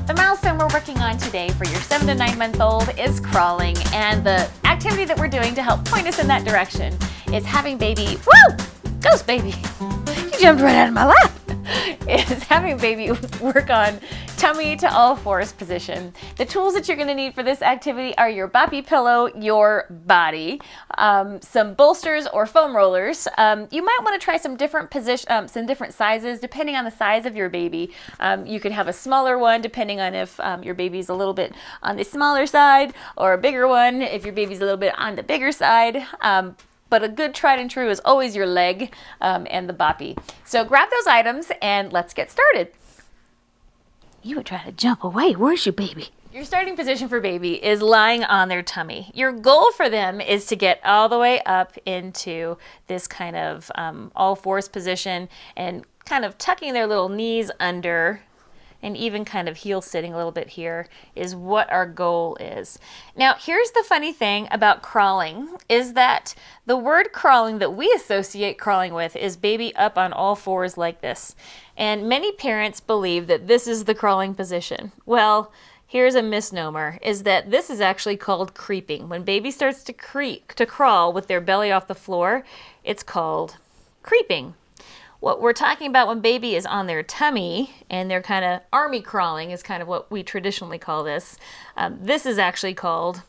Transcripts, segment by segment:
The milestone we're working on today for your 7 to 9 month old is crawling, and the activity that we're doing to help point us in that direction is having baby, woo, ghost baby, you jumped right out of my lap, is having baby work on tummy to all fours position. The tools that you're going to need for this activity are your boppy pillow, your body, some bolsters or foam rollers. You might want to try some different some different sizes depending on the size of your baby. You could have a smaller one depending on if your baby's a little bit on the smaller side, or a bigger one if your baby's a little bit on the bigger side. But a good tried and true is always your leg and the boppy. So grab those items and let's get started. You would try to jump away. Where's your baby? Your starting position for baby is lying on their tummy. Your goal for them is to get all the way up into this kind of all fours position and kind of tucking their little knees under, and even kind of heel sitting a little bit here is what our goal is. Now, here's the funny thing about crawling is that the word crawling that we associate crawling with is baby up on all fours like this. And many parents believe that this is the crawling position. Well, here's a misnomer, is that this is actually called creeping. When baby starts to crawl with their belly off the floor, it's called creeping. What we're talking about when baby is on their tummy and they're kind of army crawling is kind of what we traditionally call this. This is actually called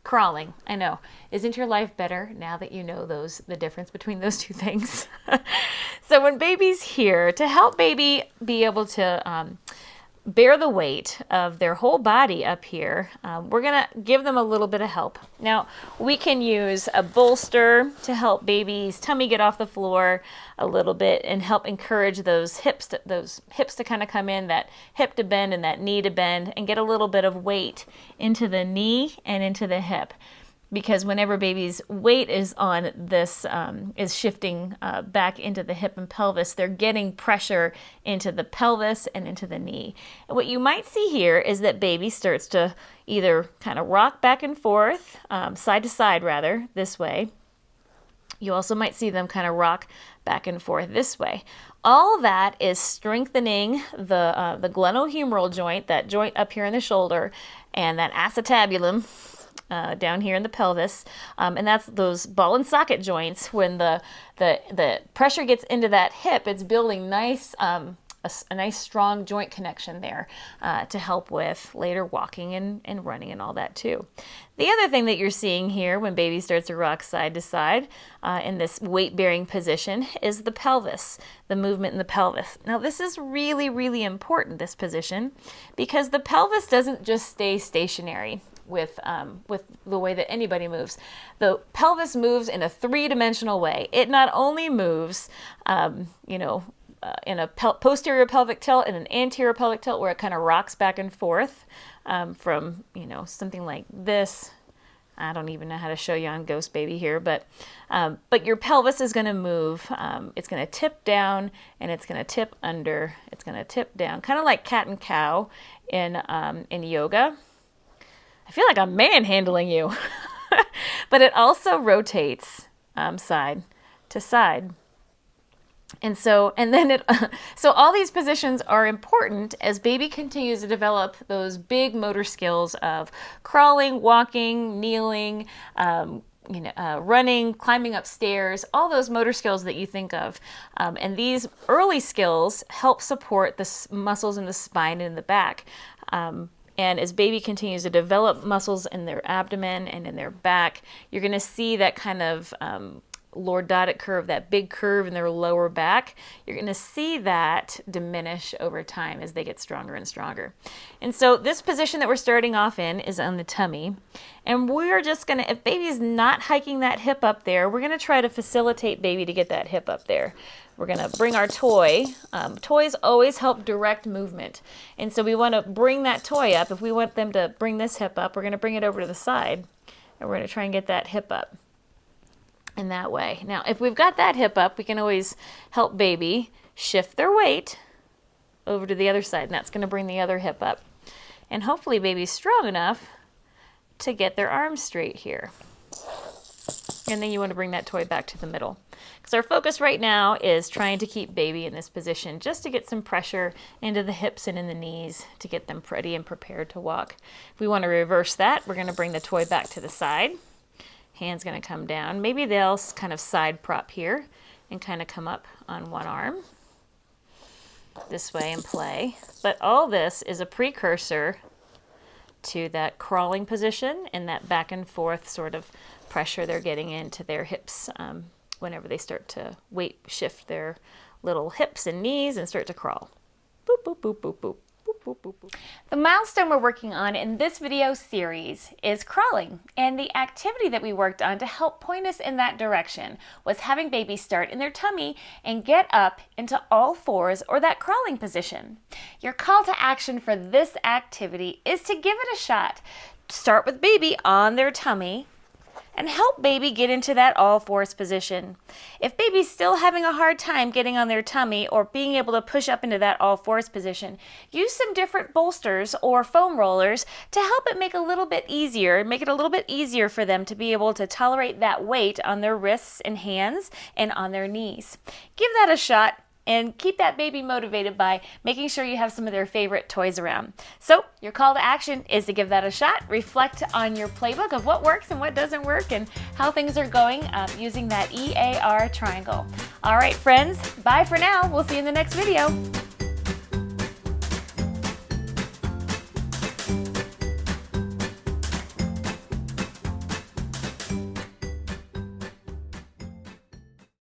crawling. I know. Isn't your life better now that you know the difference between those two things? So when baby's here, to help baby be able to bear the weight of their whole body up here, we're going to give them a little bit of help. Now, we can use a bolster to help baby's tummy get off the floor a little bit and help encourage those hips to kind of come in, that hip to bend and that knee to bend, and get a little bit of weight into the knee and into the hip. Because whenever baby's weight is on this, is shifting back into the hip and pelvis, they're getting pressure into the pelvis and into the knee. And what you might see here is that baby starts to either kind of rock back and forth, side to side rather, this way. You also might see them kind of rock back and forth this way. All that is strengthening the glenohumeral joint, that joint up here in the shoulder, and that acetabulum, down here in the pelvis, and that's those ball and socket joints. When the pressure gets into that hip, it's building a nice strong joint connection there to help with later walking and running and all that too. The other thing that you're seeing here when baby starts to rock side to side in this weight-bearing position is the pelvis, the movement in the pelvis. Now this is really, really important, this position, because the pelvis doesn't just stay stationary with the way that anybody moves. The pelvis moves in a three-dimensional way. It not only moves, in a posterior pelvic tilt and an anterior pelvic tilt where it kind of rocks back and forth from, something like this. I don't even know how to show you on Ghost Baby here, but your pelvis is going to move. It's going to tip down and it's going to tip under. It's going to tip down, kind of like cat and cow in yoga. I feel like I'm manhandling you. But it also rotates side to side. And so all these positions are important as baby continues to develop those big motor skills of crawling, walking, kneeling, running, climbing up stairs, all those motor skills that you think of. And these early skills help support the muscles in the spine and in the back. And as baby continues to develop muscles in their abdomen and in their back, you're going to see that kind of lordotic curve, that big curve in their lower back. You're going to see that diminish over time as they get stronger and stronger. And so this position that we're starting off in is on the tummy. And we're just going to, if baby's not hiking that hip up there, we're going to try to facilitate baby to get that hip up there. We're going to bring our toy. Toys always help direct movement. And so we want to bring that toy up. If we want them to bring this hip up, we're going to bring it over to the side. And we're going to try and get that hip up in that way. Now, if we've got that hip up, we can always help baby shift their weight over to the other side. And that's going to bring the other hip up. And hopefully baby's strong enough to get their arms straight here. And then you want to bring that toy back to the middle. Because our focus right now is trying to keep baby in this position just to get some pressure into the hips and in the knees to get them ready and prepared to walk. If we want to reverse that, we're going to bring the toy back to the side. Hand's going to come down. Maybe they'll kind of side prop here and kind of come up on one arm this way and play. But all this is a precursor to that crawling position and that back and forth sort of pressure they're getting into their hips whenever they start to weight shift their little hips and knees and start to crawl. Boop, boop, boop, boop, boop. The milestone we're working on in this video series is crawling, and the activity that we worked on to help point us in that direction was having babies start in their tummy and get up into all fours or that crawling position. Your call to action for this activity is to give it a shot. Start with baby on their tummy and help baby get into that all fours position. If baby's still having a hard time getting on their tummy or being able to push up into that all fours position, use some different bolsters or foam rollers to help it make it a little bit easier for them to be able to tolerate that weight on their wrists and hands and on their knees. Give that a shot and keep that baby motivated by making sure you have some of their favorite toys around. So your call to action is to give that a shot. Reflect on your playbook of what works and what doesn't work and how things are going using that EAR triangle. All right, friends, bye for now. We'll see you in the next video.